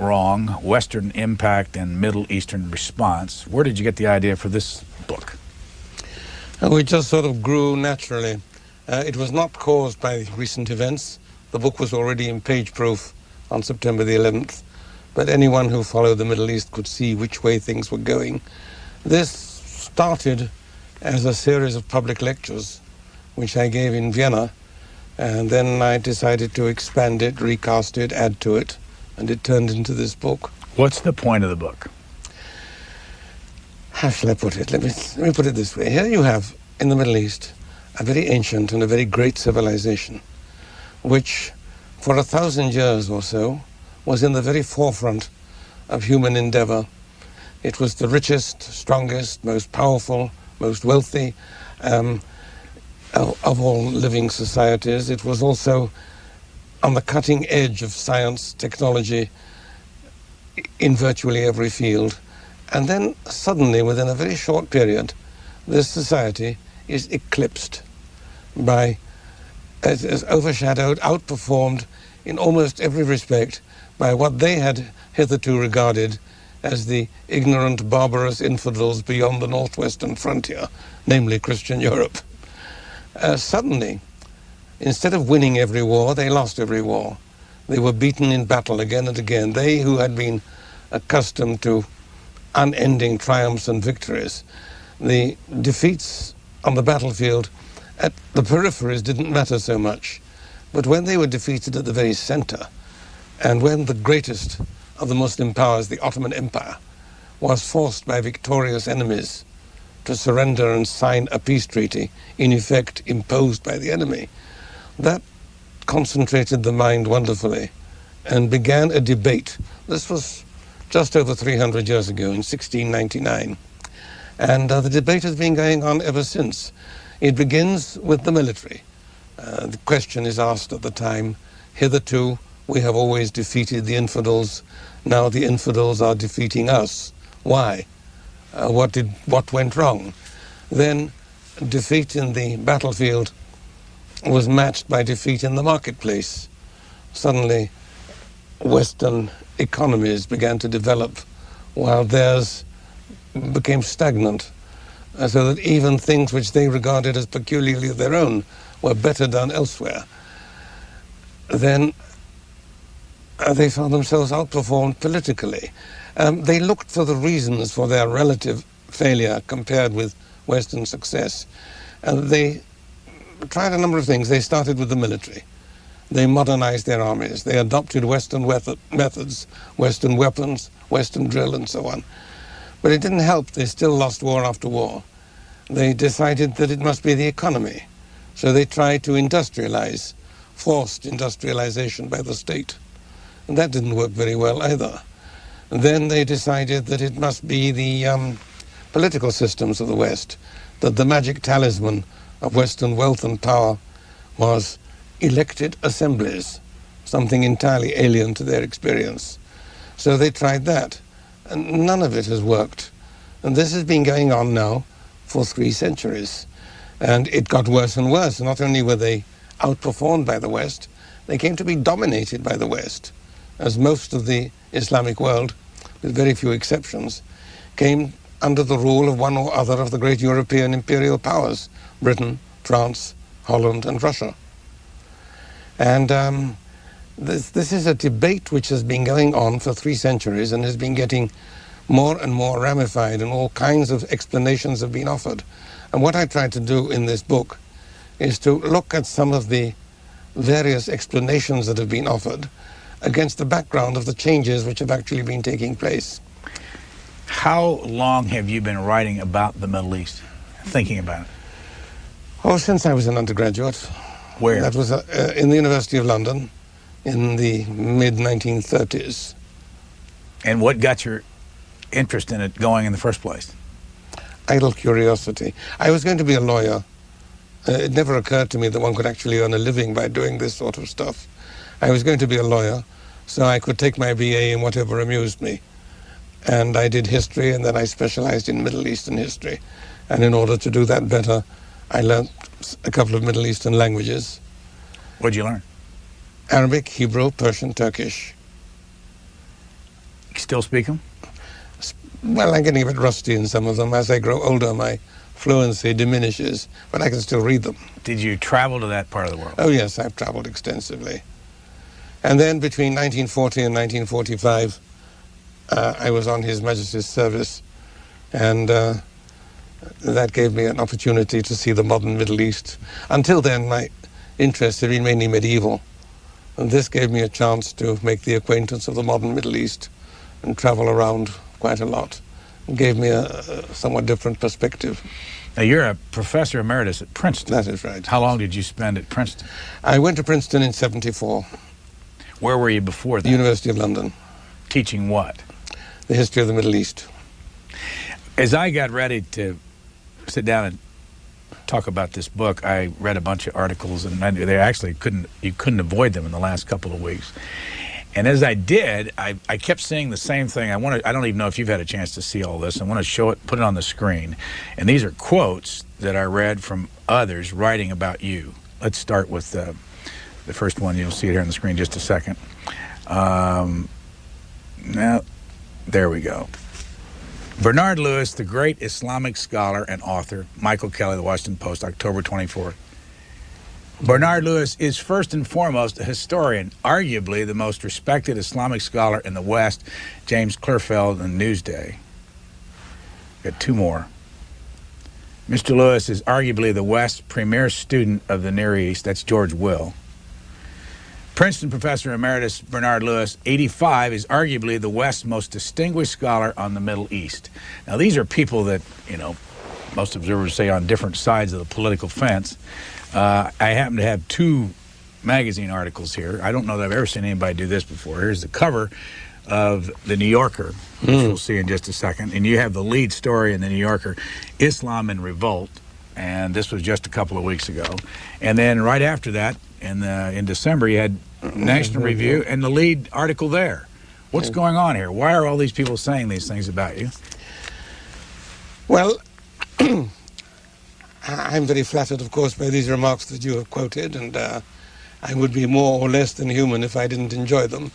wrong, Western impact and Middle Eastern response. Where did you get the idea for this book? We just sort of grew naturally. It was not caused by recent events. The book was already in page proof on September the 11th, but anyone who followed the Middle East could see which way things were going. This started as a series of public lectures, which I gave in Vienna, and then I decided to expand it, recast it, add to it, and it turned into this book. What's the point of the book? How shall I put it? Let me put it this way. Here you have, in the Middle East, a very ancient and a very great civilization, which for 1,000 years or so was in the very forefront of human endeavor. It was the richest, strongest, most powerful, most wealthy of all living societies. It was also on the cutting edge of science, technology, in virtually every field. And then suddenly, within a very short period, this society is eclipsed by, is overshadowed, outperformed in almost every respect by what they had hitherto regarded as the ignorant, barbarous infidels beyond the northwestern frontier, namely Christian Europe. Suddenly, instead of winning every war, they lost every war. They were beaten in battle again and again. They who had been accustomed to unending triumphs and victories, the defeats on the battlefield at the peripheries didn't matter so much. But when they were defeated at the very center, and when the greatest of the Muslim powers, the Ottoman Empire, was forced by victorious enemies to surrender and sign a peace treaty, in effect imposed by the enemy, that concentrated the mind wonderfully and began a debate. This was just over 300 years ago, in 1699. And the debate has been going on ever since. It begins with the military. The question is asked at the time, hitherto we have always defeated the infidels, now the infidels are defeating us. Why? What went wrong? Then defeat in the battlefield was matched by defeat in the marketplace. Suddenly, Western economies began to develop while theirs became stagnant, so that even things which they regarded as peculiarly their own were better done elsewhere. Then they found themselves outperformed politically. They looked for the reasons for their relative failure compared with Western success. And they tried a number of things. They started with the military. They modernized their armies. They adopted Western methods, Western weapons, Western drill, and so on. But it didn't help. They still lost war after war. They decided that it must be the economy. So they tried to industrialize, forced industrialization by the state. And that didn't work very well either. And then they decided that it must be the political systems of the West, that the magic talisman of Western wealth and power was elected assemblies, something entirely alien to their experience. So they tried that, and none of it has worked. And this has been going on now for 3 centuries. And it got worse and worse. Not only were they outperformed by the West, they came to be dominated by the West, as most of the Islamic world, with very few exceptions, came under the rule of one or other of the great European imperial powers, Britain, France, Holland, and Russia. And this is a debate which has been going on for 3 centuries and has been getting more and more ramified, and all kinds of explanations have been offered. And what I tried to do in this book is to look at some of the various explanations that have been offered against the background of the changes which have actually been taking place. How long have you been writing about the Middle East, thinking about it? Oh, since I was an undergraduate. Where? That was in the University of London in the mid-1930s. And what got your interest in it going in the first place? Idle curiosity. I was going to be a lawyer. It never occurred to me that one could actually earn a living by doing this sort of stuff. I was going to be a lawyer, so I could take my BA in whatever amused me. And I did history, and then I specialized in Middle Eastern history. And in order to do that better, I learned a couple of Middle Eastern languages. What'd you learn? Arabic, Hebrew, Persian, Turkish. still speak them? Well, I'm getting a bit rusty in some of them. As I grow older, my fluency diminishes, but I can still read them. Did you travel to that part of the world? Oh, yes, I've traveled extensively. And then between 1940 and 1945, I was on His Majesty's service, and that gave me an opportunity to see the modern Middle East. Until then, my interests had been mainly medieval, and this gave me a chance to make the acquaintance of the modern Middle East and travel around quite a lot. It gave me a somewhat different perspective. Now, you're a professor emeritus at Princeton. That is right. How long did you spend at Princeton? I went to Princeton in '74. Where were you before that? The University of London. Teaching what? The history of the Middle East. As I got ready to sit down and talk about this book, I read a bunch of articles, and they actually you couldn't avoid them in the last couple of weeks. And as I did, I kept seeing the same thing. I don't even know if you've had a chance to see all this. I want to show it, put it on the screen. And these are quotes that I read from others writing about you. Let's start with the first one. You'll see it here on the screen in just a second. Now, there we go. Bernard Lewis, the great Islamic scholar and author, Michael Kelly, The Washington Post, October 24th. Bernard Lewis is first and foremost a historian, arguably the most respected Islamic scholar in the West, James Klurfeld in Newsday. Got two more. Mr. Lewis is arguably the West's premier student of the Near East. That's George Will. Princeton professor emeritus Bernard Lewis, 85, is arguably the West's most distinguished scholar on the Middle East. Now, these are people that, most observers say on different sides of the political fence. I happen to have two magazine articles here. I don't know that I've ever seen anybody do this before. Here's the cover of The New Yorker, which we'll see in just a second. And you have the lead story in The New Yorker, Islam in Revolt. And this was just a couple of weeks ago. And then right after that, in December, you had National Review and the lead article there. What's going on here? Why are all these people saying these things about you? Well, I'm very flattered, of course, by these remarks that you have quoted, and I would be more or less than human if I didn't enjoy them.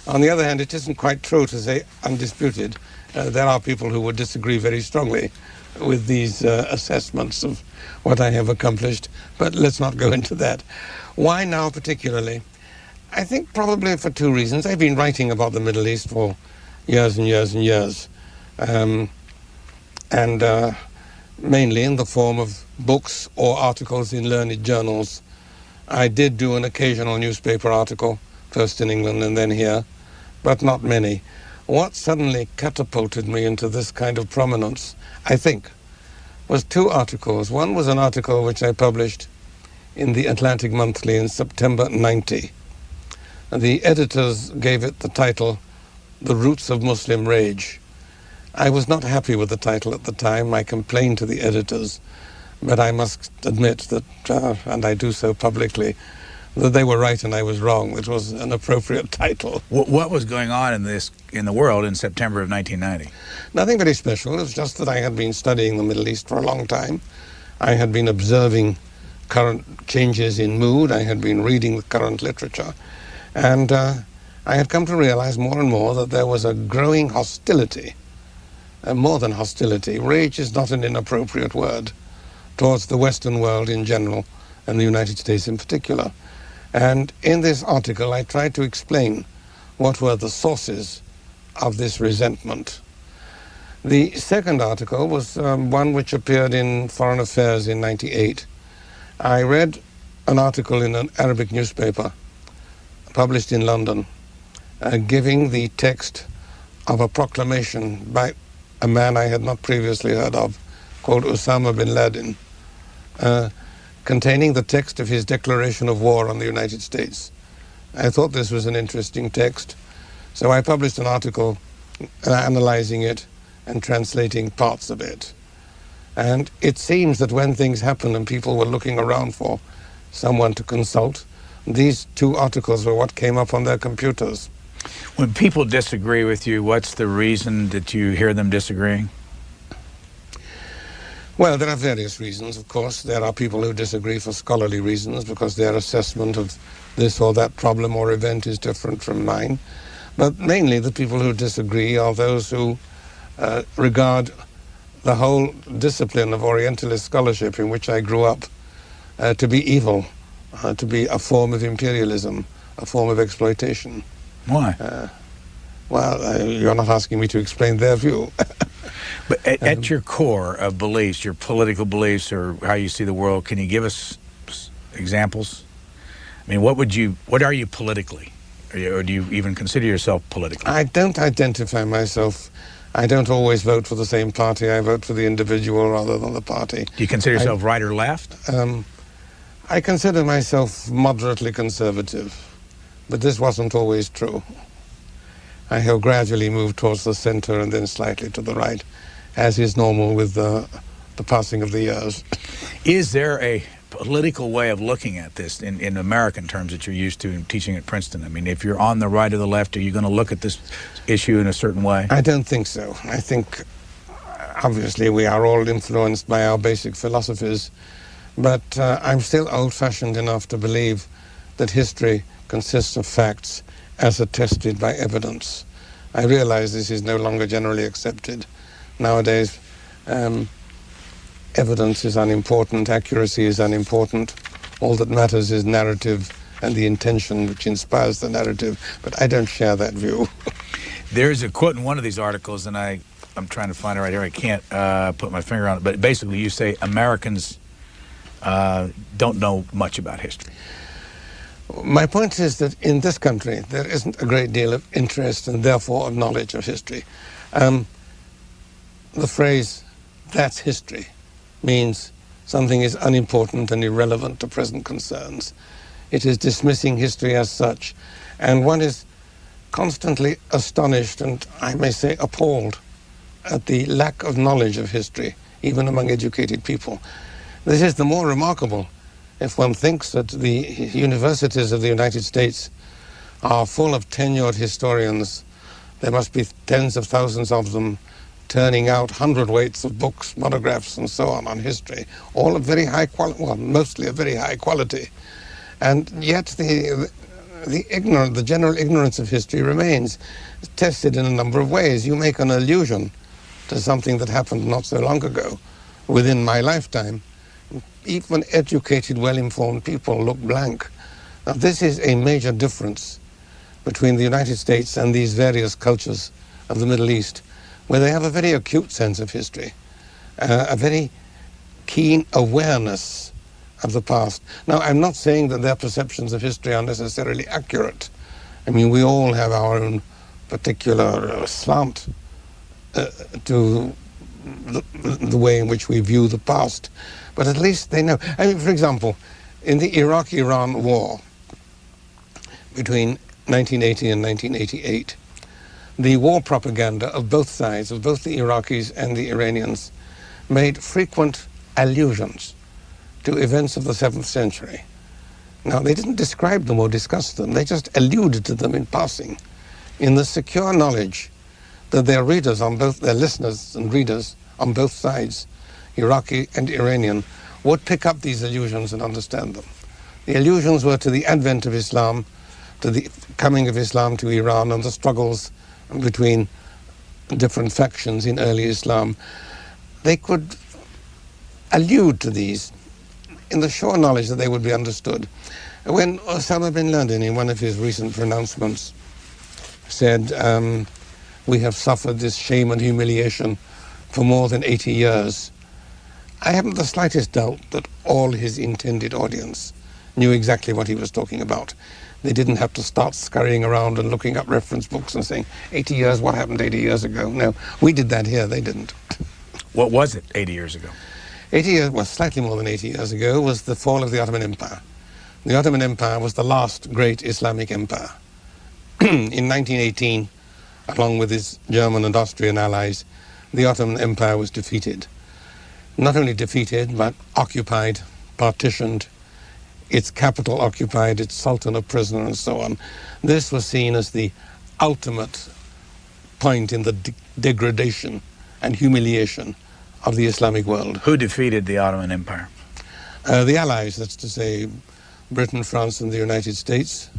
On the other hand, it isn't quite true to say undisputed. There are people who would disagree very strongly with these assessments of what I have accomplished, but let's not go into that. Why now particularly? I think probably for two reasons. I've been writing about the Middle East for years and years and years, mainly in the form of books or articles in learned journals. I did do an occasional newspaper article, first in England and then here, but not many. What suddenly catapulted me into this kind of prominence, I think, was two articles. One was an article which I published in the Atlantic Monthly in September '90. The editors gave it the title, The Roots of Muslim Rage. I was not happy with the title at the time. I complained to the editors, but I must admit that, and I do so publicly, that they were right and I was wrong. It was an appropriate title. What was going on in the world in September of 1990? Nothing very special. It was just that I had been studying the Middle East for a long time. I had been observing current changes in mood. I had been reading the current literature. And I had come to realize more and more that there was a growing hostility, more than hostility. Rage is not an inappropriate word, towards the Western world in general and the United States in particular. And in this article, I tried to explain what were the sources of this resentment. The second article was one which appeared in Foreign Affairs in '98. I read an article in an Arabic newspaper published in London, giving the text of a proclamation by a man I had not previously heard of, called Osama bin Laden, containing the text of his declaration of war on the United States. I thought this was an interesting text, so I published an article analyzing it and translating parts of it. And it seems that when things happened and people were looking around for someone to consult, these two articles were what came up on their computers. When people disagree with you, what's the reason that you hear them disagreeing? Well, there are various reasons, of course. There are people who disagree for scholarly reasons because their assessment of this or that problem or event is different from mine. But mainly the people who disagree are those who regard the whole discipline of Orientalist scholarship in which I grew up to be evil, to be a form of imperialism, a form of exploitation. Why? You're not asking me to explain their view. But at your core of beliefs, your political beliefs or how you see the world, can you give us examples? I mean, what are you politically? Or do you even consider yourself politically? I don't identify myself. I don't always vote for the same party. I vote for the individual rather than the party. Do you consider yourself right or left? I consider myself moderately conservative, but this wasn't always true. I have gradually moved towards the center and then slightly to the right, as is normal with the passing of the years. Is there a political way of looking at this in American terms that you're used to in teaching at Princeton? I mean, if you're on the right or the left, are you going to look at this issue in a certain way? I don't think so. I think, obviously, we are all influenced by our basic philosophies, but I'm still old-fashioned enough to believe that history consists of facts as attested by evidence. I realize this is no longer generally accepted. Nowadays, evidence is unimportant, accuracy is unimportant. All that matters is narrative and the intention which inspires the narrative, but I don't share that view. There's a quote in one of these articles, and I'm trying to find it right here. I can't put my finger on it, but basically you say Americans don't know much about history. My point is that in this country there isn't a great deal of interest and therefore of knowledge of history. The phrase, "that's history," means something is unimportant and irrelevant to present concerns. It is dismissing history as such, and one is constantly astonished and, I may say, appalled at the lack of knowledge of history, even among educated people. This is the more remarkable if one thinks that the universities of the United States are full of tenured historians. There must be tens of thousands of them turning out hundredweights of books, monographs, and so on history, all of very high quality, well, mostly of very high quality. And yet the general ignorance of history remains tested in a number of ways. You make an allusion to something that happened not so long ago, within my lifetime. Even educated, well-informed people look blank. Now, this is a major difference between the United States and these various cultures of the Middle East, where they have a very acute sense of history, a very keen awareness of the past. Now, I'm not saying that their perceptions of history are necessarily accurate. I mean, we all have our own particular slant to the way in which we view the past. But at least they know. I mean, for example, in the Iraq-Iran war between 1980 and 1988, the war propaganda of both sides, of both the Iraqis and the Iranians, made frequent allusions to events of the 7th century. Now, they didn't describe them or discuss them. They just alluded to them in passing, in the secure knowledge that their readers on both, their listeners and readers on both sides, Iraqi and Iranian, would pick up these allusions and understand them. The allusions were to the advent of Islam, to the coming of Islam to Iran and the struggles between different factions in early Islam. They could allude to these in the sure knowledge that they would be understood. When Osama bin Laden, in one of his recent pronouncements, said, "We have suffered this shame and humiliation for more than 80 years," I haven't the slightest doubt that all his intended audience knew exactly what he was talking about. They didn't have to start scurrying around and looking up reference books and saying, 80 years, what happened 80 years ago? No, we did that here, they didn't. What was it 80 years ago? 80 years, well, slightly more than 80 years ago, was the fall of the Ottoman Empire. The Ottoman Empire was the last great Islamic empire. In 1918, along with its German and Austrian allies, the Ottoman Empire was defeated. Not only defeated, but occupied, partitioned, its capital occupied, its sultan a prisoner, and so on. This was seen as the ultimate point in the degradation and humiliation of the Islamic world. Who defeated the Ottoman Empire? The Allies, that's to say Britain, France, and the United States.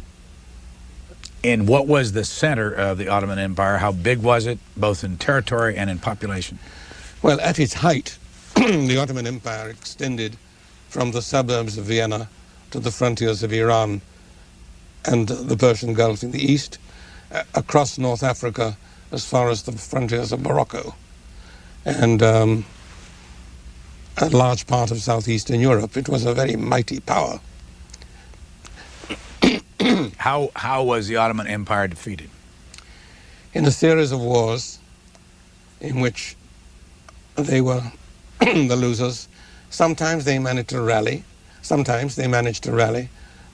And what was the center of the Ottoman Empire? How big was it, both in territory and in population? Well, at its height, the Ottoman Empire extended from the suburbs of Vienna to the frontiers of Iran and the Persian Gulf in the east, across North Africa as far as the frontiers of Morocco, and a large part of southeastern Europe. It was a very mighty power. How was the Ottoman Empire defeated? In a series of wars in which they were the losers. Sometimes they managed to rally,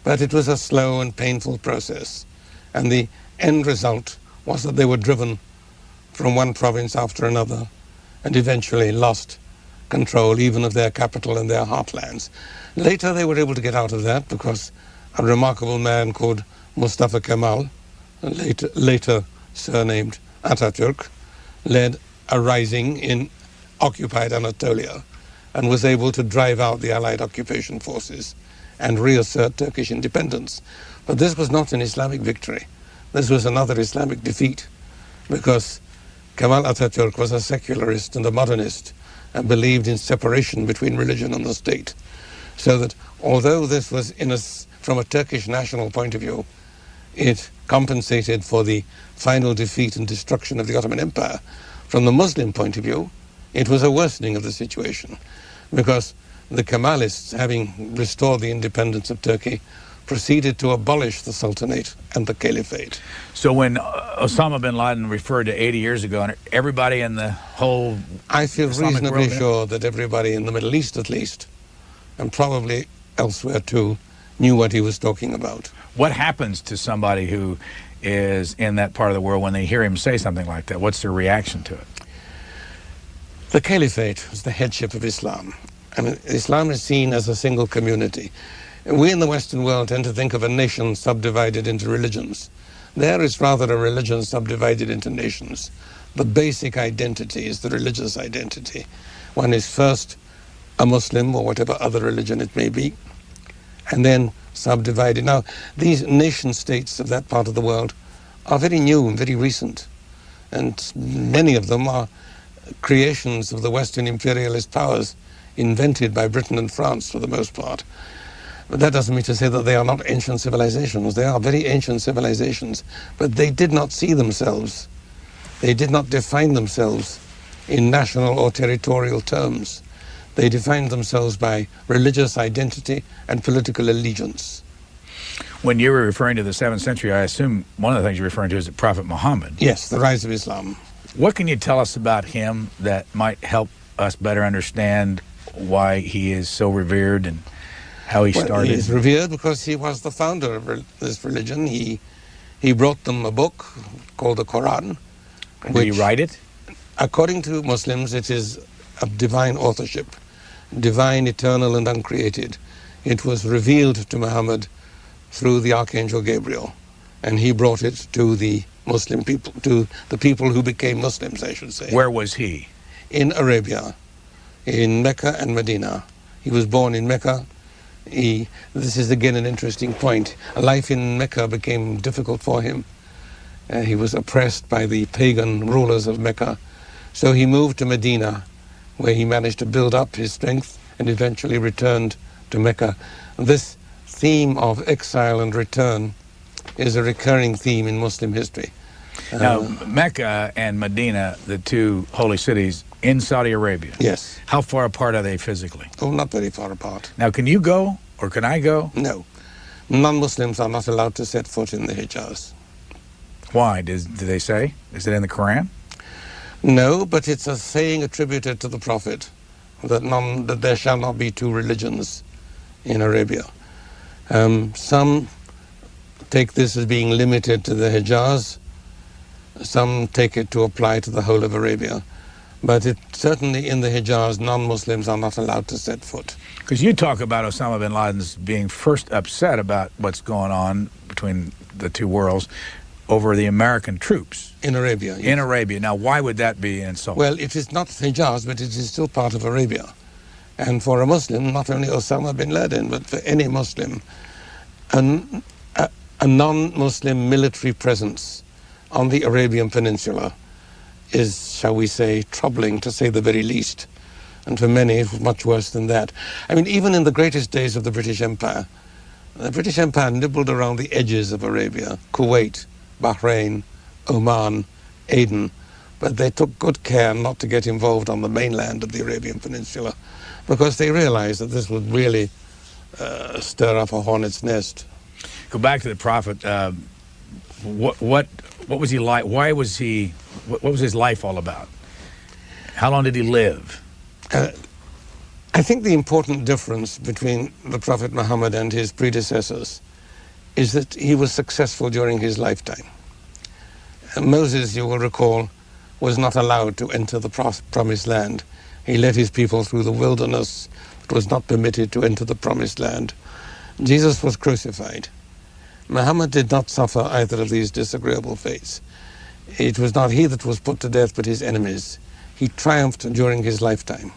but it was a slow and painful process. And the end result was that they were driven from one province after another and eventually lost control even of their capital and their heartlands. Later they were able to get out of that because a remarkable man called Mustafa Kemal, later surnamed Ataturk, led a rising in occupied Anatolia and was able to drive out the Allied occupation forces and reassert Turkish independence. But this was not an Islamic victory. This was another Islamic defeat, because Kemal Ataturk was a secularist and a modernist and believed in separation between religion and the state. So that although this was, from a Turkish national point of view, it compensated for the final defeat and destruction of the Ottoman Empire, from the Muslim point of view, it was a worsening of the situation, because the Kemalists, having restored the independence of Turkey, proceeded to abolish the Sultanate and the Caliphate. So when Osama bin Laden referred to 80 years ago, and everybody in the whole I feel Islamic reasonably world, sure that everybody in the Middle East at least, and probably elsewhere too, knew what he was talking about. What happens to somebody who is in that part of the world when they hear him say something like that? What's their reaction to it? The Caliphate was the headship of Islam. And Islam is seen as a single community. We in the Western world tend to think of a nation subdivided into religions. There is rather a religion subdivided into nations. The basic identity is the religious identity. One is first a Muslim or whatever other religion it may be, and then subdivided. Now, these nation states of that part of the world are very new and very recent, and many of them are creations of the Western imperialist powers invented by Britain and France for the most part. But that doesn't mean to say that they are not ancient civilizations. They are very ancient civilizations, but they did not see themselves. They did not define themselves in national or territorial terms. They defined themselves by religious identity and political allegiance. When you were referring to the 7th century, I assume one of the things you're referring to is the Prophet Muhammad. Yes, the rise of Islam. What can you tell us about him that might help us better understand why he is so revered and how he started? He is revered because he was the founder of this religion. He brought them a book called the Quran. Did he write it? According to Muslims, it is of divine authorship, divine, eternal, and uncreated. It was revealed to Muhammad through the Archangel Gabriel, and he brought it to the Muslim people, to the people who became Muslims, I should say. Where was he? In Arabia, in Mecca and Medina. He was born in Mecca. This is again an interesting point. Life in Mecca became difficult for him. He was oppressed by the pagan rulers of Mecca. So he moved to Medina, where he managed to build up his strength and eventually returned to Mecca. This theme of exile and return is a recurring theme in Muslim history. Now, Mecca and Medina, the two holy cities in Saudi Arabia. Yes. How far apart are they physically? Oh, not very far apart. Now, can you go, or can I go? No. Non-Muslims are not allowed to set foot in the Hijaz. Why? Do they say? Is it in the Quran? No, but it's a saying attributed to the Prophet that there shall not be two religions in Arabia. Some take this as being limited to the Hijaz. Some take it to apply to the whole of Arabia. But certainly in the Hijaz, non-Muslims are not allowed to set foot. Because you talk about Osama bin Laden's being first upset about what's going on between the two worlds over the American troops. In Arabia, yes. In Arabia. Now, why would that be an insult? Well, it is not Hijaz, but it is still part of Arabia. And for a Muslim, not only Osama bin Laden, but for any Muslim, a a non-Muslim military presence on the Arabian Peninsula is, shall we say, troubling, to say the very least. And for many, it was much worse than that. I mean, even in the greatest days of the British Empire nibbled around the edges of Arabia, Kuwait, Bahrain, Oman, Aden, but they took good care not to get involved on the mainland of the Arabian Peninsula, because they realized that this would really stir up a hornet's nest. Go back to the prophet. What was he like? Why was he? What was his life all about? How long did he live? I think the important difference between the Prophet Muhammad and his predecessors is that he was successful during his lifetime. Moses, you will recall, was not allowed to enter the promised land. He led his people through the wilderness, but was not permitted to enter the promised land. Jesus was crucified. Muhammad did not suffer either of these disagreeable fates. It was not he that was put to death, but his enemies. He triumphed during his lifetime.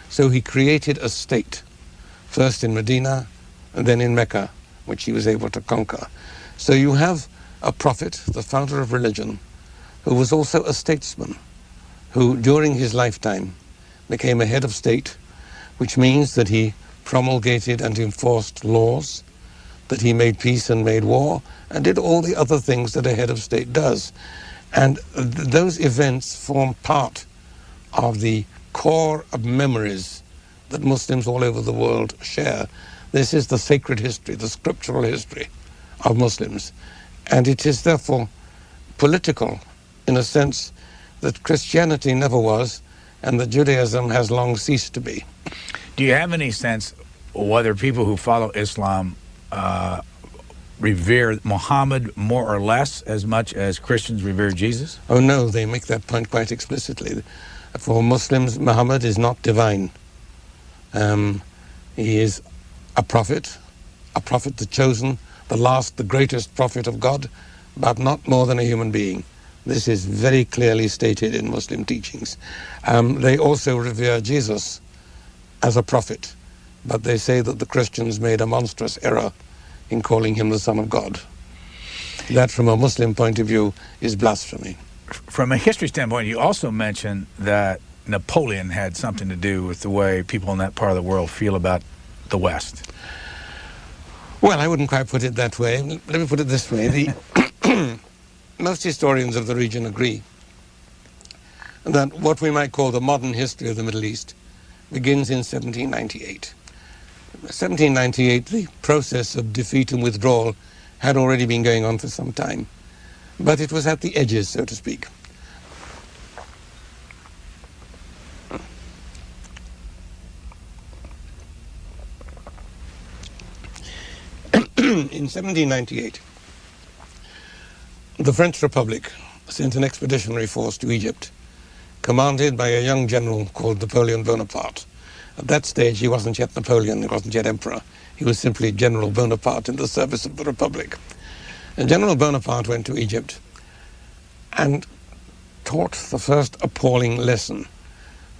So he created a state, first in Medina and then in Mecca, which he was able to conquer. So you have a prophet, the founder of religion, who was also a statesman, who during his lifetime became a head of state, which means that he promulgated and enforced laws, that he made peace and made war, and did all the other things that a head of state does. And those events form part of the core of memories that Muslims all over the world share. This is the sacred history, the scriptural history of Muslims. And it is therefore political in a sense that Christianity never was and that Judaism has long ceased to be. Do you have any sense whether people who follow Islam revere Muhammad more or less as much as Christians revere Jesus? Oh no, they make that point quite explicitly. For Muslims, Muhammad is not divine. He is a prophet, the chosen, the last, the greatest prophet of God, but not more than a human being. This is very clearly stated in Muslim teachings. They also revere Jesus as a prophet, but they say that the Christians made a monstrous error in calling him the Son of God. That, from a Muslim point of view, is blasphemy. From a history standpoint, you also mentioned that Napoleon had something to do with the way people in that part of the world feel about the West. Well, I wouldn't quite put it that way. Let me put it this way. Most historians of the region agree that what we might call the modern history of the Middle East begins in 1798. 1798, the process of defeat and withdrawal had already been going on for some time. But it was at the edges, so to speak. In 1798, the French Republic sent an expeditionary force to Egypt, commanded by a young general called Napoleon Bonaparte. At that stage, he wasn't yet Napoleon, he wasn't yet emperor. He was simply General Bonaparte in the service of the Republic. And General Bonaparte went to Egypt and taught the first appalling lesson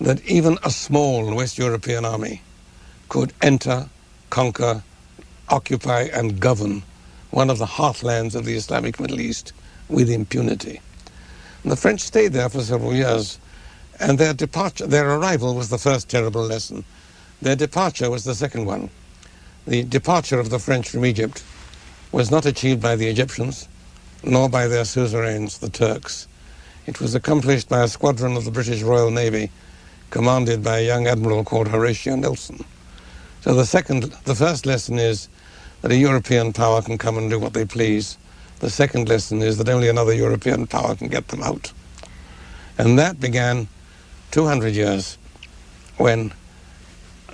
that even a small West European army could enter, conquer, occupy and govern one of the heartlands of the Islamic Middle East with impunity. And the French stayed there for several years, and their arrival was the first terrible lesson. Their departure was the second one. The departure of the French from Egypt was not achieved by the Egyptians, nor by their suzerains, the Turks. It was accomplished by a squadron of the British Royal Navy, commanded by a young admiral called Horatio Nelson. So the first lesson is that a European power can come and do what they please. The second lesson is that only another European power can get them out. And that began 200 years when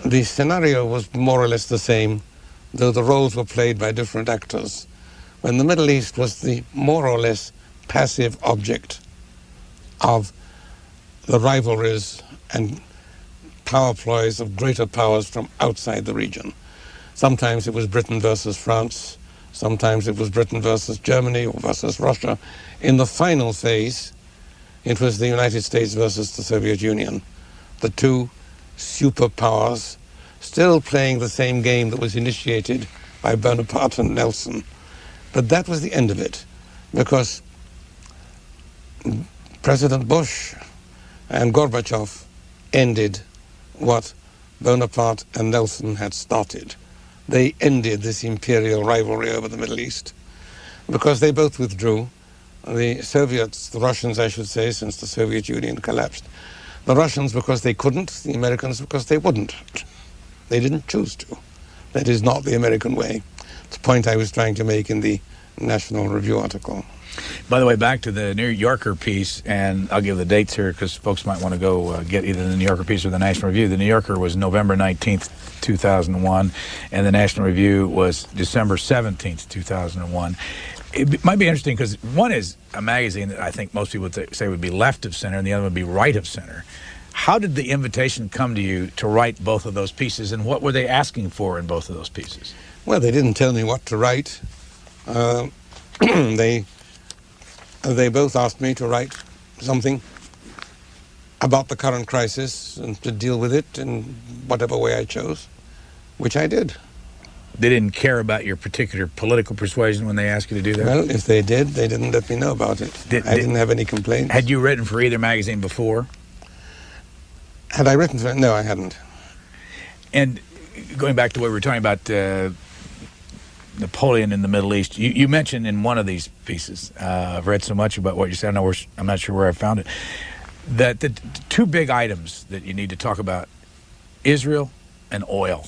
the scenario was more or less the same, though the roles were played by different actors, when the Middle East was the more or less passive object of the rivalries and power ploys of greater powers from outside the region. Sometimes it was Britain versus France, sometimes it was Britain versus Germany or versus Russia. In the final phase, it was the United States versus the Soviet Union, the two superpowers still playing the same game that was initiated by Bonaparte and Nelson. But that was the end of it, because President Bush and Gorbachev ended what Bonaparte and Nelson had started. They ended this imperial rivalry over the Middle East because they both withdrew. The Soviets, the Russians I should say, since the Soviet Union collapsed. The Russians because they couldn't, the Americans because they wouldn't. They didn't choose to. That is not the American way. It's a point I was trying to make in the National Review article. By the way, back to the New Yorker piece, and I'll give the dates here because folks might want to go get either the New Yorker piece or the National Review. The New Yorker was November 19th, 2001, and the National Review was December 17th, 2001. It might be interesting because one is a magazine that I think most people would say would be left of center, and the other would be right of center. How did the invitation come to you to write both of those pieces, and what were they asking for in both of those pieces? Well, they didn't tell me what to write. They both asked me to write something about the current crisis and to deal with it in whatever way I chose, which I did. They didn't care about your particular political persuasion when they asked you to do that? Well, if they did, they didn't let me know about it. I didn't have any complaints. Had you written for either magazine before? Had I written for it? No, I hadn't. And going back to what we were talking about, Napoleon in the Middle East, you mentioned in one of these pieces, I've read so much about what you said, I'm not sure where I found it, that the two big items that you need to talk about, Israel and oil,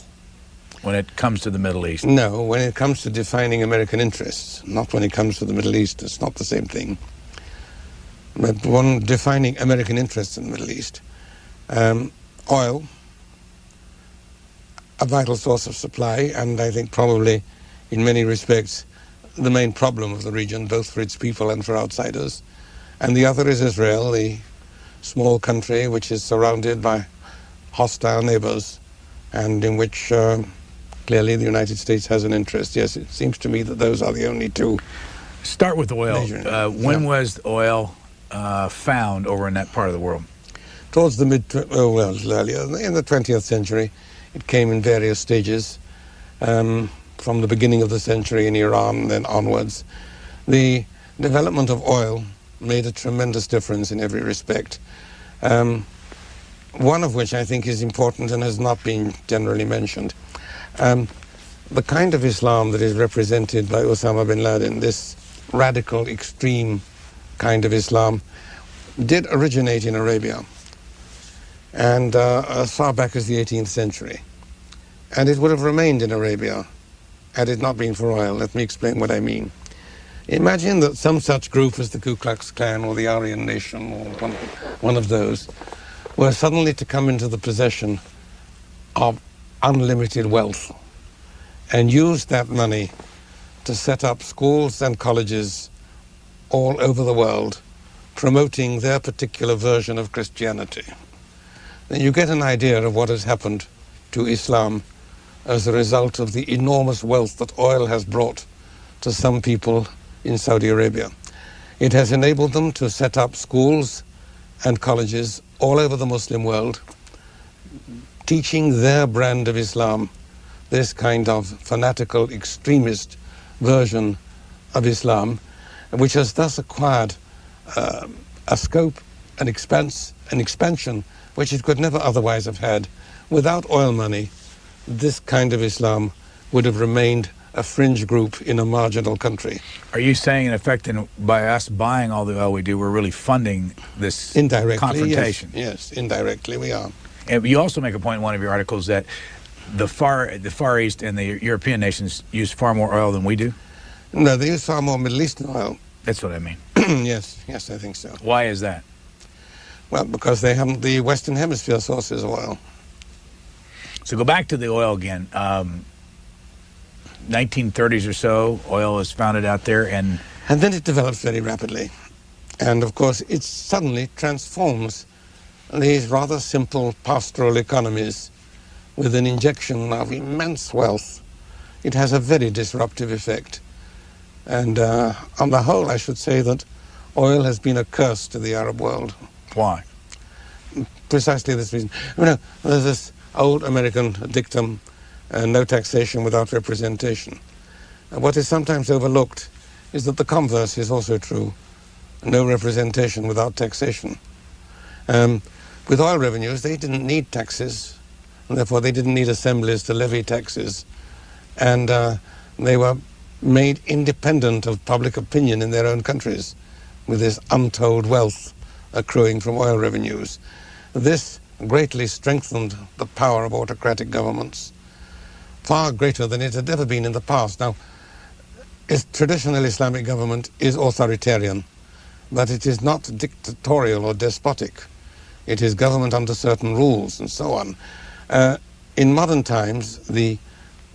when it comes to the Middle East. No, when it comes to defining American interests, not when it comes to the Middle East. It's not the same thing. But when defining American interests in the Middle East, oil, a vital source of supply, and I think probably in many respects the main problem of the region, both for its people and for outsiders. And the other is Israel, the small country which is surrounded by hostile neighbors and in which clearly the United States has an interest. Yes, it seems to me that those are the only two. Start with oil. When was oil found over in that part of the world? Towards the earlier, in the 20th century. It came in various stages, from the beginning of the century in Iran, then onwards. The development of oil made a tremendous difference in every respect. One of which I think is important and has not been generally mentioned. The kind of Islam that is represented by Osama bin Laden, this radical, extreme kind of Islam, did originate in Arabia, and as far back as the 18th century. And it would have remained in Arabia had it not been for oil. Let me explain what I mean. Imagine that some such group as the Ku Klux Klan or the Aryan Nation or one of those were suddenly to come into the possession of unlimited wealth and use that money to set up schools and colleges all over the world promoting their particular version of Christianity. Then you get an idea of what has happened to Islam as a result of the enormous wealth that oil has brought to some people in Saudi Arabia. It has enabled them to set up schools and colleges all over the Muslim world, teaching their brand of Islam, this kind of fanatical, extremist version of Islam, which has thus acquired a scope, an expansion, which it could never otherwise have had. Without oil money, this kind of Islam would have remained a fringe group in a marginal country. Are you saying, in effect, by us buying all the oil we do, we're really funding this confrontation? Yes, indirectly we are. And you also make a point in one of your articles that the Far East and the European nations use far more oil than we do? No, they use far more Middle Eastern oil. That's what I mean. Yes, I think so. Why is that? Well, because they haven't the Western Hemisphere sources of oil. So go back to the oil again. 1930s or so, oil is founded out there, and then it develops very rapidly. And of course, it suddenly transforms these rather simple pastoral economies with an injection of immense wealth. It has a very disruptive effect. And on the whole, I should say that oil has been a curse to the Arab world. Why? Precisely this reason. There's this old American dictum, no taxation without representation. What is sometimes overlooked is that the converse is also true. No representation without taxation. With oil revenues, they didn't need taxes, and therefore they didn't need assemblies to levy taxes. And they were made independent of public opinion in their own countries, with this untold wealth accruing from oil revenues. This greatly strengthened the power of autocratic governments, far greater than it had ever been in the past. Now, traditional Islamic government is authoritarian, but it is not dictatorial or despotic. It is government under certain rules and so on. In modern times, the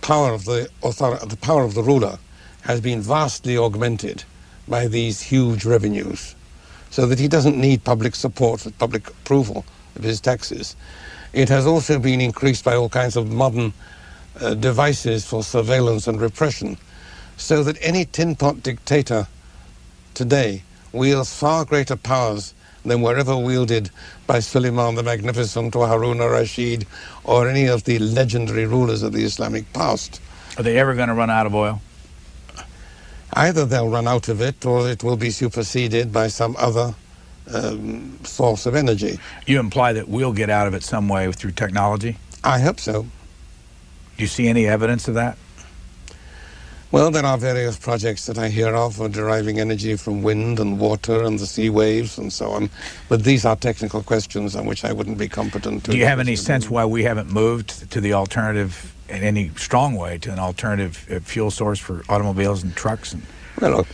power of the ruler has been vastly augmented by these huge revenues, so that he doesn't need public support, public approval of his taxes. It has also been increased by all kinds of modern devices for surveillance and repression, so that any tin-pot dictator today wields far greater powers than were ever wielded by Suleiman the Magnificent or Harun al-Rashid or any of the legendary rulers of the Islamic past. Are they ever going to run out of oil? Either they'll run out of it or it will be superseded by some other source of energy. You imply that we'll get out of it some way through technology? I hope so. Do you see any evidence of that? Well, there are various projects that I hear of for deriving energy from wind and water and the sea waves and so on, but these are technical questions on which I wouldn't be competent to. Do you have any sense why we haven't moved to the alternative in any strong way, to an alternative fuel source for automobiles and trucks? Well, look,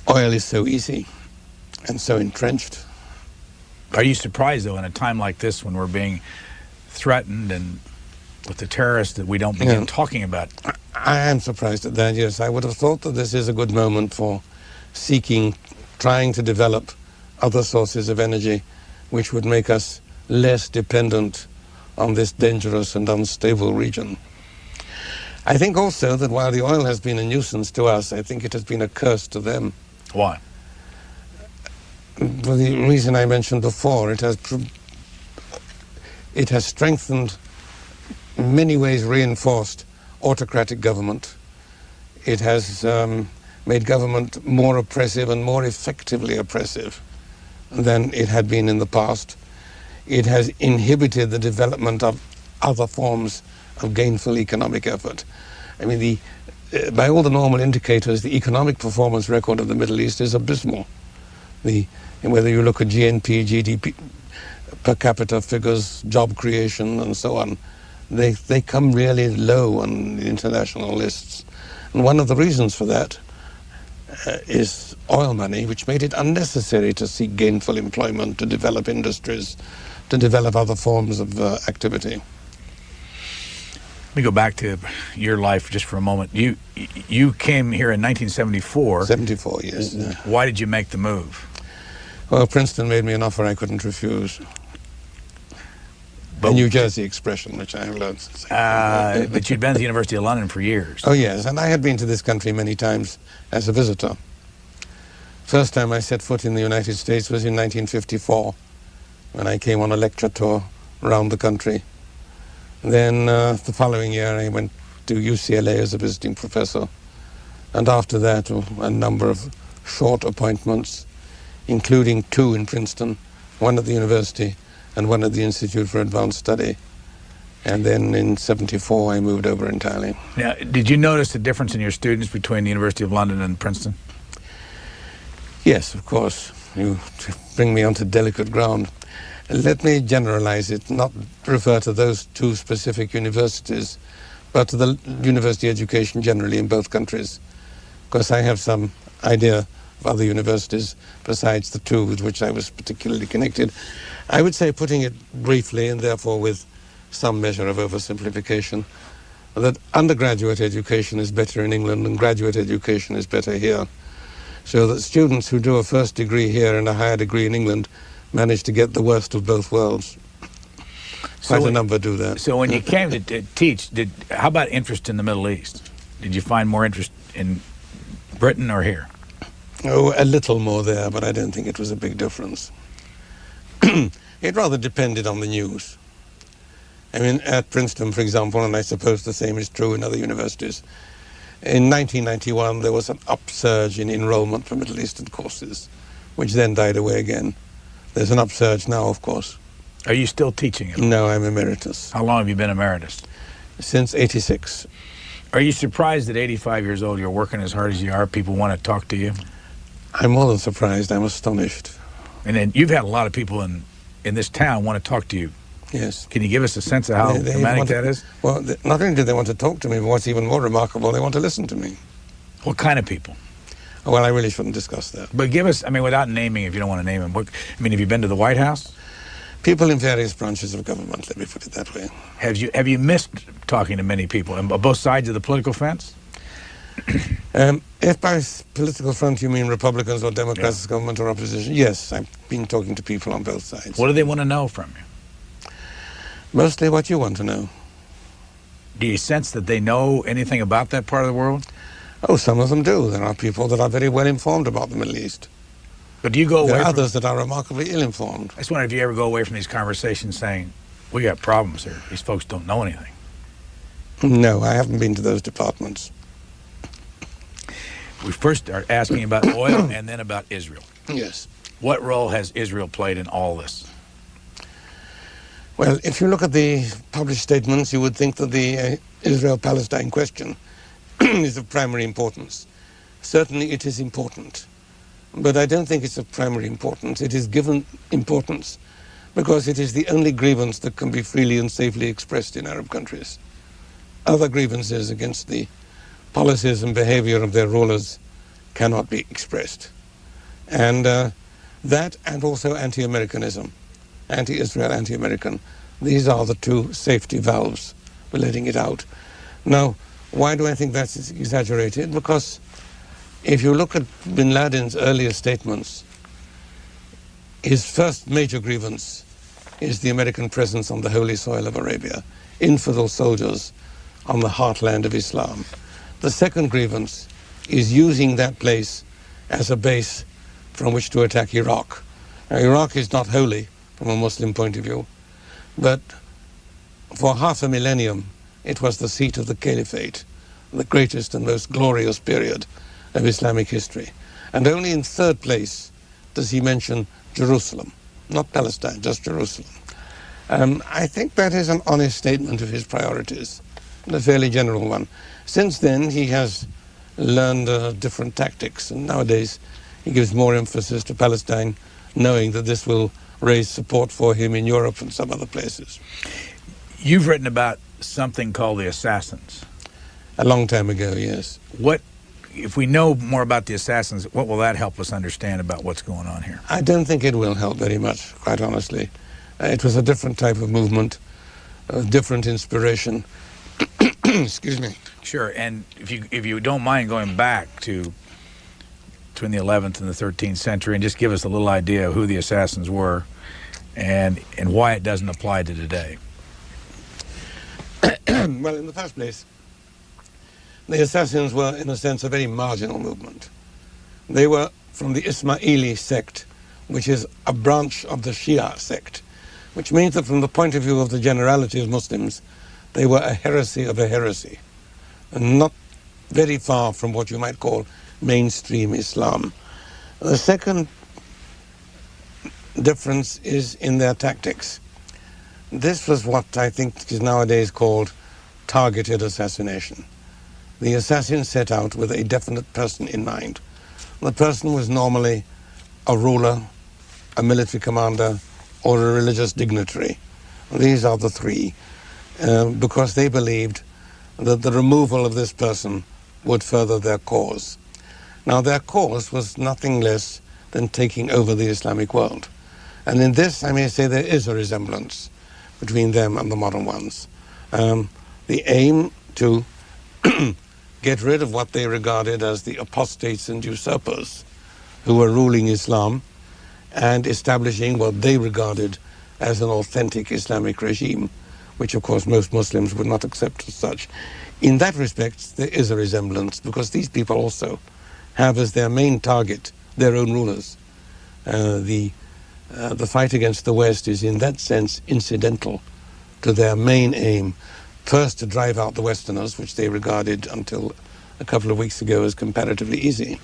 oil is so easy and so entrenched. Are you surprised, though, in a time like this when we're being threatened and with the terrorists, that we don't begin talking about? I am surprised at that, yes. I would have thought that this is a good moment for trying to develop other sources of energy which would make us less dependent on this dangerous and unstable region. I think also that while the oil has been a nuisance to us, I think it has been a curse to them. Why? For the reason I mentioned before, it has strengthened, in many ways reinforced, autocratic government. It has made government more oppressive and more effectively oppressive than it had been in the past. It has inhibited the development of other forms of gainful economic effort. I mean, by all the normal indicators, the economic performance record of the Middle East is abysmal. Whether you look at GNP, GDP, per capita figures, job creation, and so on, they come really low on the international lists. And one of the reasons for that is oil money, which made it unnecessary to seek gainful employment, to develop industries, to develop other forms of activity. Let me go back to your life just for a moment. You came here in 1974. 74, yes. Why did you make the move? Well, Princeton made me an offer I couldn't refuse. A New Jersey expression, which I have learned. But you'd been to the University of London for years. Oh, yes, and I had been to this country many times as a visitor. First time I set foot in the United States was in 1954, when I came on a lecture tour around the country. Then the following year I went to UCLA as a visiting professor, and after that a number of short appointments, including 2 in Princeton, 1 at the university and 1 at the Institute for Advanced Study. And then in 74 I moved over entirely. Now, did you notice the difference in your students between the University of London and Princeton? Yes, of course. You bring me onto delicate ground. Let me generalize it, not refer to those 2 specific universities, but to the university education generally in both countries. Because I have some idea of other universities besides the 2 with which I was particularly connected. I would say, putting it briefly and therefore with some measure of oversimplification, that undergraduate education is better in England and graduate education is better here. So that students who do a first degree here and a higher degree in England manage to get the worst of both worlds. Quite a number do that. So when you came to teach, how about interest in the Middle East? Did you find more interest in Britain or here? Oh, a little more there, but I don't think it was a big difference. It rather depended on the news. I mean, at Princeton, for example, and I suppose the same is true in other universities, In 1991, there was an upsurge in enrollment for Middle Eastern courses, which then died away again. There's an upsurge now, of course. Are you still teaching it? No, I'm emeritus. How long have you been emeritus? Since '86. Are you surprised at 85 years old you're working as hard as you are, people want to talk to you? I'm more than surprised, I'm astonished. And then you've had a lot of people in this town want to talk to you. Yes. Can you give us a sense of how dramatic that is? Well, not only do they want to talk to me, but what's even more remarkable, they want to listen to me. What kind of people? Well, I really shouldn't discuss that. But give us, I mean, without naming, if you don't want to name them, have you been to the White House? People in various branches of government, let me put it that way. Have you missed talking to many people on both sides of the political fence? If by political front you mean Republicans or Democrats, government or opposition, yes, I've been talking to people on both sides. What do they want to know from you? Mostly what you want to know. Do you sense that they know anything about that part of the world? Oh, some of them do. There are people that are very well informed about the Middle East. But do you go away There are others that are remarkably ill-informed. I just wonder if you ever go away from these conversations saying, we got problems here. These folks don't know anything. No, I haven't been to those departments. We first start asking about oil and then about Israel. Yes. What role has Israel played in all this? Well, if you look at the published statements, you would think that the Israel-Palestine question is of primary importance. Certainly it is important, but I don't think it's of primary importance. It is given importance because it is the only grievance that can be freely and safely expressed in Arab countries. Other grievances against the policies and behavior of their rulers cannot be expressed. And that and also anti-Americanism. Anti-Israel, anti-American. These are the two safety valves for letting it out. Now, why do I think that's exaggerated? Because if you look at bin Laden's earlier statements, his first major grievance is the American presence on the holy soil of Arabia, infidel soldiers on the heartland of Islam. The second grievance is using that place as a base from which to attack Iraq. Now, Iraq is not holy from a Muslim point of view, but for half a millennium it was the seat of the caliphate, the greatest and most glorious period of Islamic history. And only in third place does he mention Jerusalem, not Palestine, just Jerusalem. I think that is an honest statement of his priorities, and a fairly general one. Since then he has learned different tactics, and nowadays he gives more emphasis to Palestine, knowing that this will raise support for him in Europe and some other places. You've written about something called the assassins. A long time ago, yes. If we know more about the assassins, what will that help us understand about what's going on here? I don't think it will help very much, quite honestly. It was a different type of movement, a different inspiration. Excuse me. Sure, and if you don't mind going back to between the 11th and the 13th century and just give us a little idea of who the assassins were and why it doesn't apply to today. Well, in the first place, the assassins were, in a sense, a very marginal movement. They were from the Ismaili sect, which is a branch of the Shia sect, which means that from the point of view of the generality of Muslims, they were a heresy of a heresy, and not very far from what you might call mainstream Islam. The second difference is in their tactics. This was what I think is nowadays called targeted assassination. The assassin set out with a definite person in mind. The person was normally a ruler, a military commander, or a religious dignitary. These are the three, because they believed that the removal of this person would further their cause. Now, their cause was nothing less than taking over the Islamic world. And in this, I may say, there is a resemblance between them and the modern ones. The aim to get rid of what they regarded as the apostates and usurpers who were ruling Islam and establishing what they regarded as an authentic Islamic regime, which of course most Muslims would not accept as such. In that respect, there is a resemblance, because these people also have as their main target their own rulers. The fight against the West is in that sense incidental to their main aim, first to drive out the Westerners, which they regarded until a couple of weeks ago as comparatively easy.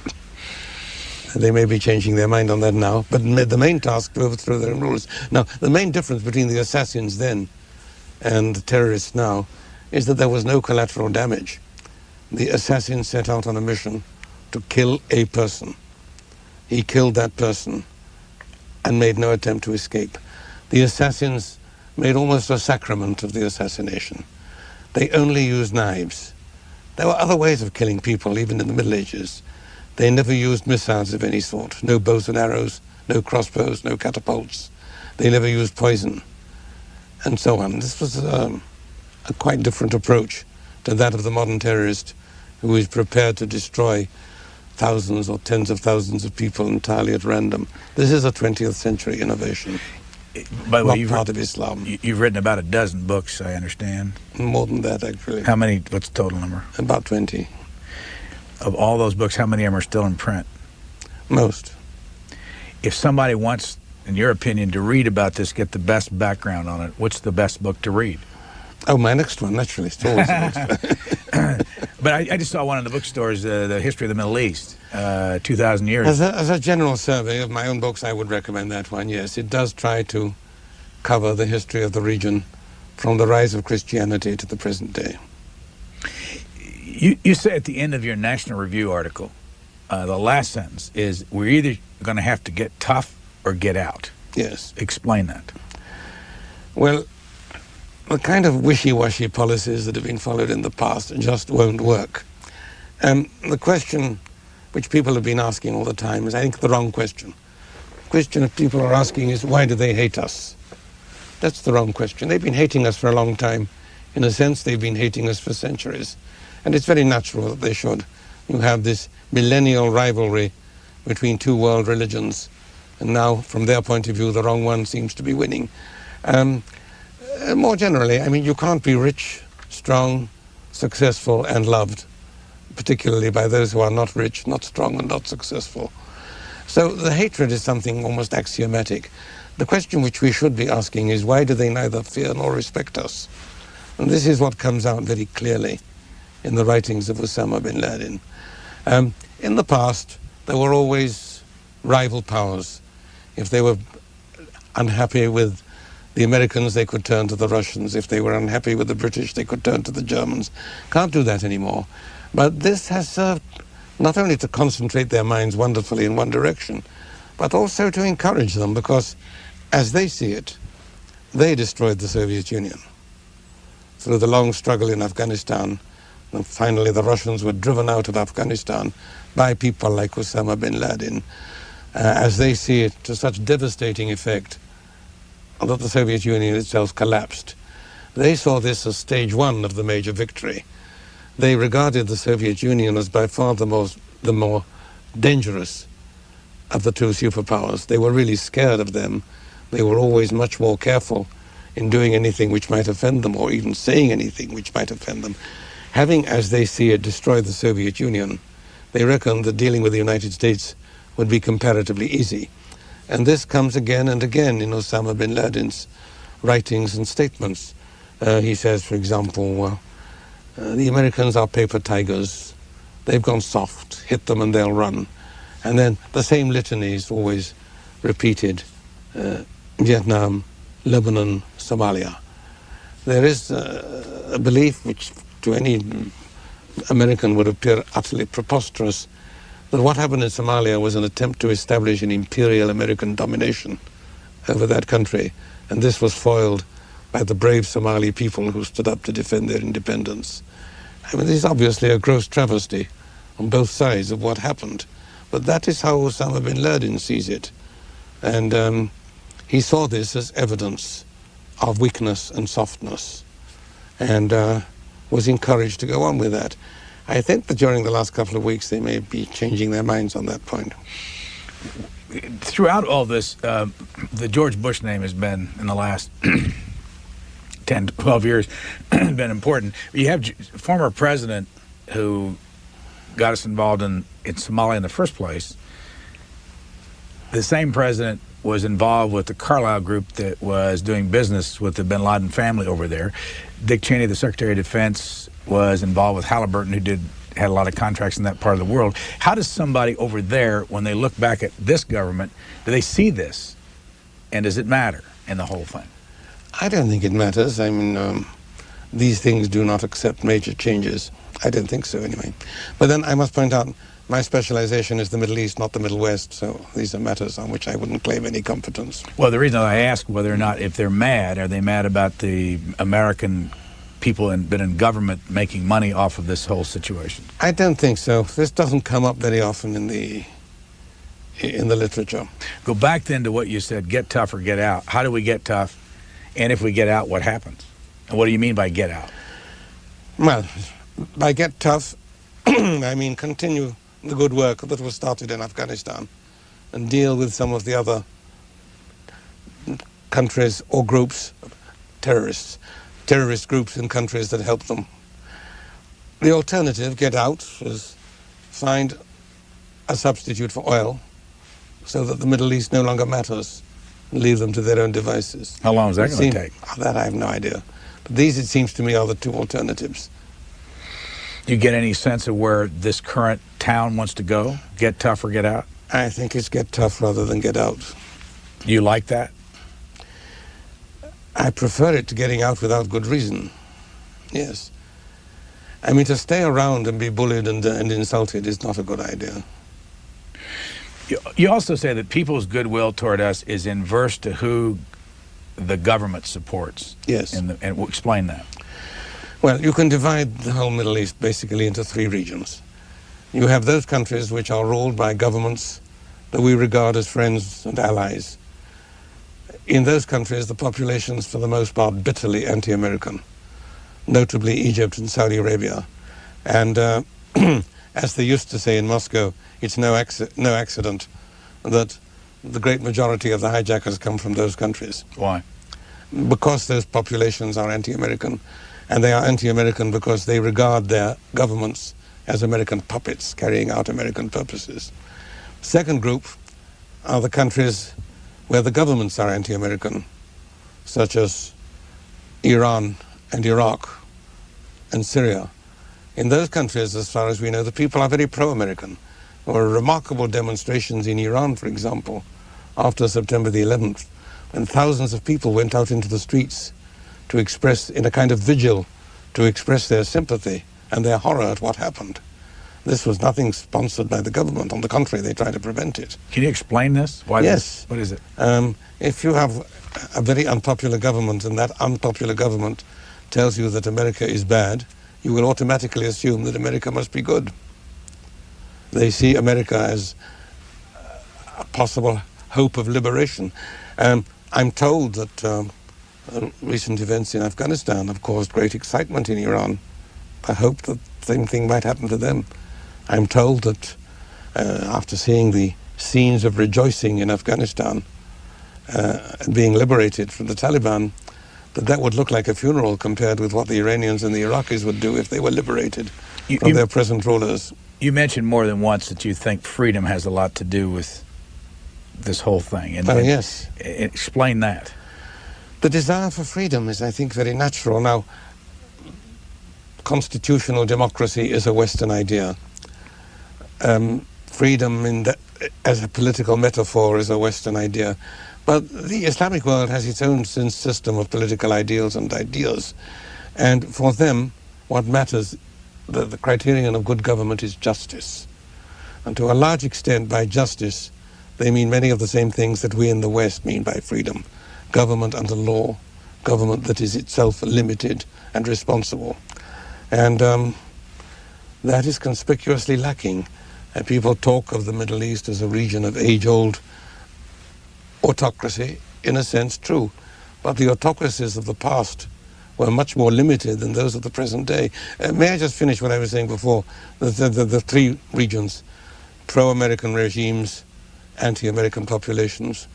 They may be changing their mind on that now, but the main task to overthrow their own rulers. Now, the main difference between the assassins then and the terrorists now is that there was no collateral damage. The assassin set out on a mission to kill a person. He killed that person and made no attempt to escape. The assassins made almost a sacrament of the assassination. They only used knives. There were other ways of killing people, even in the Middle Ages. They never used missiles of any sort. No bows and arrows, no crossbows, no catapults. They never used poison, and so on. This was a quite different approach to that of the modern terrorist, who is prepared to destroy thousands or tens of thousands of people entirely at random. This is a 20th century innovation. By the way, not part of Islam. You've written about a dozen books, I understand. More than that, actually. How many? What's the total number? About 20. Of all those books, how many of them are still in print? Most. If somebody wants, in your opinion, to read about this, get the best background on it, what's the best book to read? Oh, my next one, naturally. It's always the next one. But I just saw one in the bookstores, The History of the Middle East, 2,000 years. As a general survey of my own books, I would recommend that one, yes. It does try to cover the history of the region from the rise of Christianity to the present day. You say at the end of your National Review article, the last sentence is, we're either going to have to get tough or get out. Yes. Explain that. Well, the kind of wishy-washy policies that have been followed in the past just won't work. The question which people have been asking all the time is, I think, the wrong question. The question that people are asking is, why do they hate us? That's the wrong question. They've been hating us for a long time. In a sense, they've been hating us for centuries. And it's very natural that they should. You have this millennial rivalry between two world religions, and now, from their point of view, the wrong one seems to be winning. More generally, I mean, you can't be rich, strong, successful, and loved, particularly by those who are not rich, not strong, and not successful. So the hatred is something almost axiomatic. The question which we should be asking is, why do they neither fear nor respect us? And this is what comes out very clearly in the writings of Osama bin Laden. In the past, there were always rival powers. If they were unhappy with the Americans, they could turn to the Russians. If they were unhappy with the British, they could turn to the Germans. Can't do that anymore. But this has served not only to concentrate their minds wonderfully in one direction, but also to encourage them, because as they see it, they destroyed the Soviet Union. Through the long struggle in Afghanistan, and finally the Russians were driven out of Afghanistan by people like Osama bin Laden, as they see it, to such devastating effect that the Soviet Union itself collapsed. They saw this as stage one of the major victory. They regarded the Soviet Union as by far the more dangerous of the two superpowers. They were really scared of them. They were always much more careful in doing anything which might offend them, or even saying anything which might offend them. Having, as they see it, destroyed the Soviet Union, they reckoned that dealing with the United States would be comparatively easy. And this comes again and again in Osama bin Laden's writings and statements. He says, for example, the Americans are paper tigers. They've gone soft. Hit them and they'll run. And then the same litany is always repeated. Vietnam, Lebanon, Somalia. There is a belief which to any American would appear utterly preposterous, that what happened in Somalia was an attempt to establish an imperial American domination over that country, and this was foiled by the brave Somali people who stood up to defend their independence. I mean, this is obviously a gross travesty on both sides of what happened, but that is how Osama bin Laden sees it. And he saw this as evidence of weakness and softness, and was encouraged to go on with that. I think that during the last couple of weeks they may be changing their minds on that point. Throughout all this, the George Bush name has been, in the last 10 to 12 years, been important. You have a former president who got us involved in Somalia in the first place. The same president was involved with the Carlyle group that was doing business with the bin Laden family over there. Dick Cheney, the Secretary of Defense, was involved with Halliburton, who did had a lot of contracts in that part of the world. How does somebody over there, when they look back at this government, do they see this? And does it matter in the whole thing? I don't think it matters. I mean, these things do not accept major changes. I don't think so, anyway. But then I must point out, my specialization is the Middle East, not the Middle West, so these are matters on which I wouldn't claim any competence. Well, the reason I ask whether or not, if they're mad, are they mad about the American people that in government making money off of this whole situation? I don't think so. This doesn't come up very often in the literature. Go back then to what you said, get tough or get out. How do we get tough? And if we get out, what happens? And what do you mean by get out? Well, by get tough, I mean continue the good work that was started in Afghanistan and deal with some of the other countries or groups, terrorist groups in countries that help them. The alternative, get out, is find a substitute for oil so that the Middle East no longer matters and leave them to their own devices. How long is that going to take? That I have no idea. But these, it seems to me, are the two alternatives. Do you get any sense of where this current town wants to go? Get tough or get out? I think it's get tough rather than get out. Do you like that? I prefer it to getting out without good reason. Yes. I mean, to stay around and be bullied and insulted is not a good idea. You also say that people's goodwill toward us is inverse to who the government supports. Yes. And we'll explain that. Well, you can divide the whole Middle East basically into three regions. You have those countries which are ruled by governments that we regard as friends and allies. In those countries, the population's for the most part bitterly anti-American, notably Egypt and Saudi Arabia. And as they used to say in Moscow, it's no accident that the great majority of the hijackers come from those countries. Why? Because those populations are anti-American, and they are anti-American because they regard their governments as American puppets carrying out American purposes. Second group are the countries where the governments are anti-American, such as Iran and Iraq and Syria. In those countries, as far as we know, the people are very pro-American. There were remarkable demonstrations in Iran, for example, after September the 11th, when thousands of people went out into the streets to express, in a kind of vigil, to express their sympathy and their horror at what happened. This was nothing sponsored by the government. On the contrary, they tried to prevent it. Can you explain this? Why? Yes. What is it? If you have a very unpopular government and that unpopular government tells you that America is bad, you will automatically assume that America must be good. They see America as a possible hope of liberation. I'm told that recent events in Afghanistan have caused great excitement in Iran. I hope that the same thing might happen to them. I'm told that after seeing the scenes of rejoicing in Afghanistan being liberated from the Taliban, that would look like a funeral compared with what the Iranians and the Iraqis would do if they were liberated from their present rulers. You mentioned more than once that you think freedom has a lot to do with this whole thing. Yes. Explain that. The desire for freedom is, I think, very natural. Now, constitutional democracy is a Western idea. Freedom as a political metaphor is a Western idea. But the Islamic world has its own system of political ideals and ideas. And for them, what matters, the criterion of good government is justice. And to a large extent, by justice, they mean many of the same things that we in the West mean by freedom. Government under law, government that is itself limited and responsible. And that is conspicuously lacking. People talk of the Middle East as a region of age-old autocracy, in a sense true, but the autocracies of the past were much more limited than those of the present day. May I just finish what I was saying before? The three regions, pro-American regimes, anti-American populations,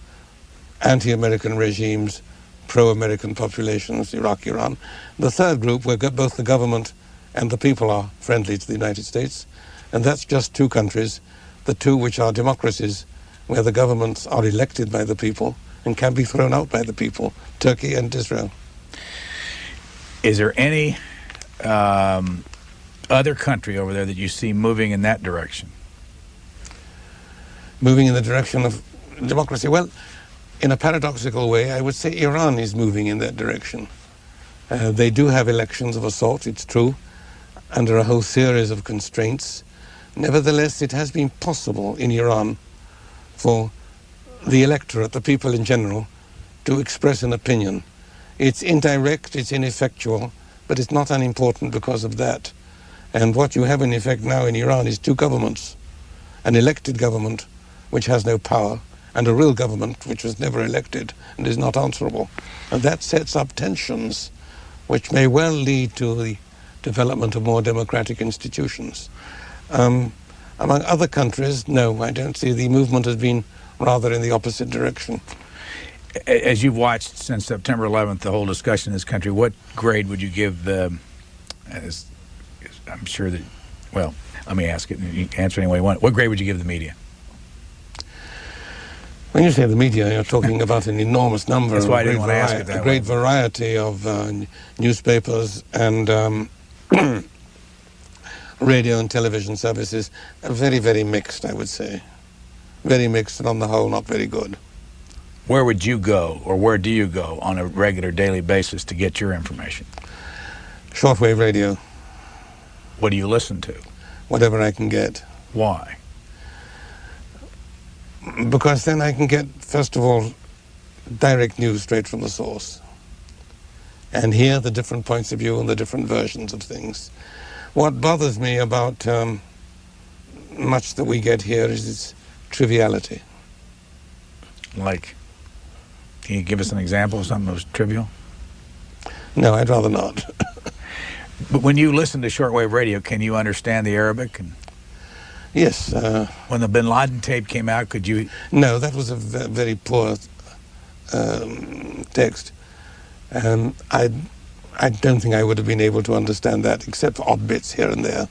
anti-American regimes, pro-American populations, Iraq, Iran. The third group, where both the government and the people are friendly to the United States, and that's just two countries, the two which are democracies, where the governments are elected by the people and can be thrown out by the people, Turkey and Israel. Is there any other country over there that you see moving in that direction? Moving in the direction of democracy? Well, in a paradoxical way, I would say Iran is moving in that direction. They do have elections of a sort, it's true, under a whole series of constraints. Nevertheless, it has been possible in Iran for the electorate, the people in general, to express an opinion. It's indirect, it's ineffectual, but it's not unimportant because of that. And what you have in effect now in Iran is two governments, an elected government which has no power, and a real government which was never elected and is not answerable. And that sets up tensions which may well lead to the development of more democratic institutions. Among other countries, no, I don't see. The movement has been rather in the opposite direction. As you've watched since September 11th, the whole discussion in this country, what grade would you give the, I'm sure that, well, let me ask it, and you can answer any way you want. What grade would you give the media? When you say the media, you're talking about an enormous number. That's why I didn't want to ask it that way. A great variety of newspapers and radio and television services. Very, very mixed, I would say. Very mixed, and on the whole, not very good. Where would you go, or where do you go on a regular daily basis to get your information? Shortwave radio. What do you listen to? Whatever I can get. Why? Because then I can get, first of all, direct news straight from the source and hear the different points of view and the different versions of things. What bothers me about much that we get here is its triviality. Like, can you give us an example of something that was trivial? No, I'd rather not. But when you listen to shortwave radio, can you understand the Arabic? Yes. When the Bin Laden tape came out, could you? No, that was a very poor text. I don't think I would have been able to understand that, except for odd bits here and there.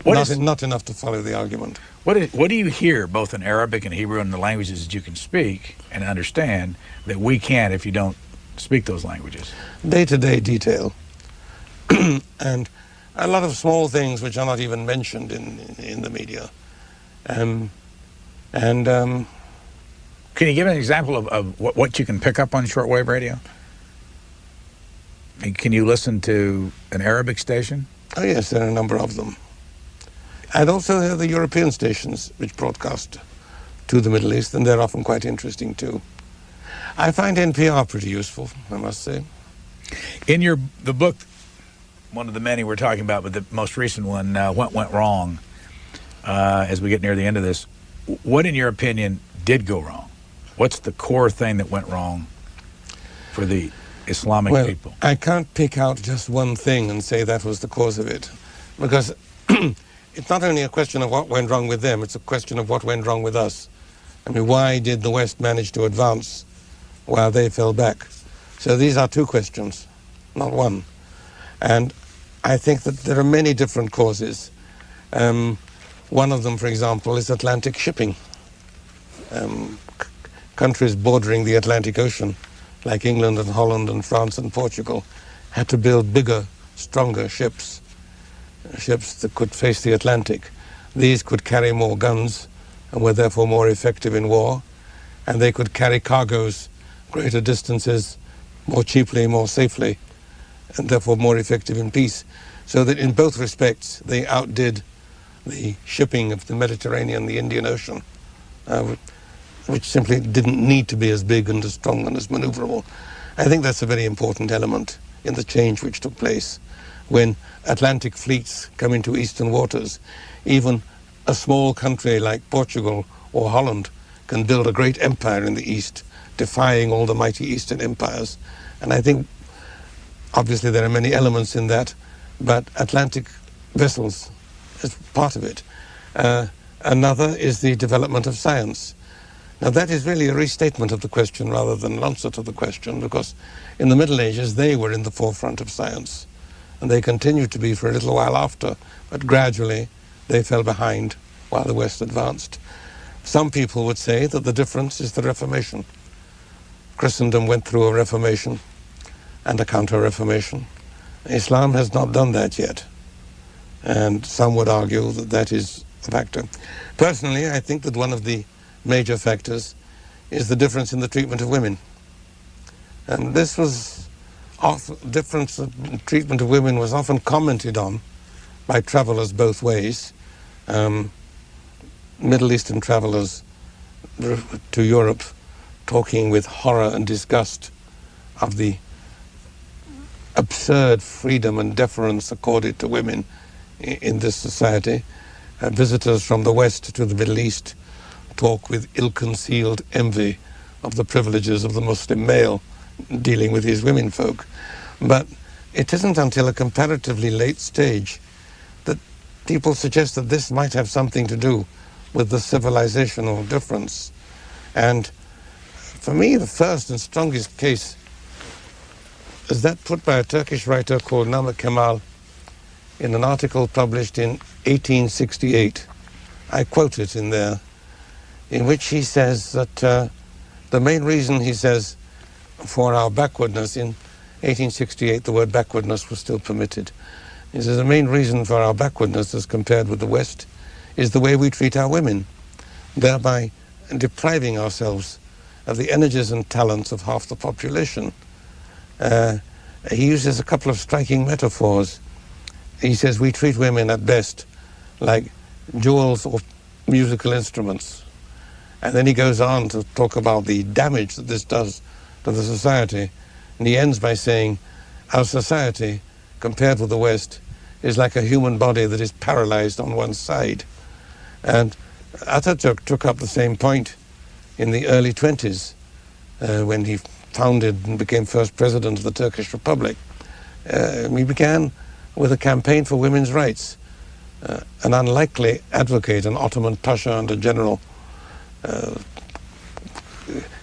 Not enough to follow the argument. What do you hear, both in Arabic and Hebrew and the languages that you can speak and understand, that we can't if you don't speak those languages? Day-to-day detail. And a lot of small things which are not even mentioned in the media. Can you give an example of what you can pick up on shortwave radio? Can you listen to an Arabic station? Oh, yes, there are a number of them. And also there are the European stations which broadcast to the Middle East, and they're often quite interesting too. I find NPR pretty useful, I must say. In the book, one of the many we're talking about, but the most recent one, What Went Wrong, as we get near the end of this, what, in your opinion, did go wrong? What's the core thing that went wrong for the Islamic people? I can't pick out just one thing and say that was the cause of it, because it's not only a question of what went wrong with them, it's a question of what went wrong with us. I mean, why did the West manage to advance while they fell back? So these are two questions, not one. And I think that there are many different causes. One of them, for example, is Atlantic shipping. Countries bordering the Atlantic Ocean, like England and Holland and France and Portugal, had to build bigger, stronger ships that could face the Atlantic. These could carry more guns and were therefore more effective in war, and they could carry cargoes greater distances more cheaply, more safely, and therefore more effective in peace. So that in both respects they outdid the shipping of the Mediterranean, the Indian Ocean, which simply didn't need to be as big and as strong and as maneuverable. I think that's a very important element in the change which took place. When Atlantic fleets come into eastern waters, even a small country like Portugal or Holland can build a great empire in the east, defying all the mighty eastern empires. And I think, obviously, there are many elements in that, but Atlantic vessels is part of it. Another is the development of science. Now, that is really a restatement of the question rather than an answer to the question, because in the Middle Ages, they were in the forefront of science, and they continued to be for a little while after, but gradually they fell behind while the West advanced. Some people would say that the difference is the Reformation. Christendom went through a Reformation and a counter-Reformation. Islam has not done that yet. And some would argue that that is a factor. Personally, I think that one of the major factors is the difference in the treatment of women. And this was difference in treatment of women was often commented on by travelers both ways. Middle Eastern travelers to Europe talking with horror and disgust of the absurd freedom and deference accorded to women in this society. Visitors from the West to the Middle East talk with ill-concealed envy of the privileges of the Muslim male dealing with his women folk. But it isn't until a comparatively late stage that people suggest that this might have something to do with the civilizational difference. And for me, the first and strongest case is that put by a Turkish writer called Namık Kemal in an article published in 1868. I quote it in there, in which he says that the main reason, he says, for our backwardness, in 1868 the word backwardness was still permitted. He says the main reason for our backwardness as compared with the West is the way we treat our women, thereby depriving ourselves of the energies and talents of half the population. He uses a couple of striking metaphors. He says we treat women at best like jewels or musical instruments. And then he goes on to talk about the damage that this does to the society. And he ends by saying, our society, compared with the West, is like a human body that is paralyzed on one side. And Atatürk took up the same point in the early 20s when he founded and became first president of the Turkish Republic. He began with a campaign for women's rights. An unlikely advocate, an Ottoman Pasha and a general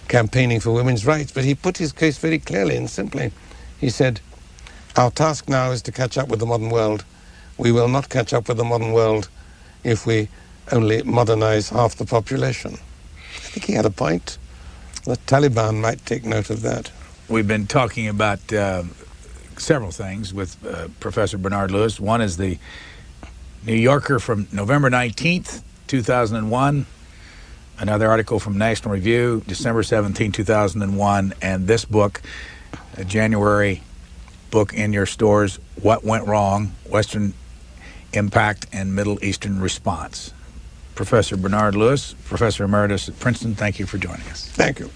campaigning for women's rights, but he put his case very clearly and simply. He said, our task now is to catch up with the modern world. We will not catch up with the modern world if we only modernize half the population. I think he had a point. The Taliban might take note of that. We've been talking about several things with Professor Bernard Lewis. One is the New Yorker from November 19th, 2001. Another article from National Review, December 17, 2001. And this book, a January book in your stores, What Went Wrong, Western Impact and Middle Eastern Response. Professor Bernard Lewis, Professor Emeritus at Princeton, thank you for joining us. Thank you.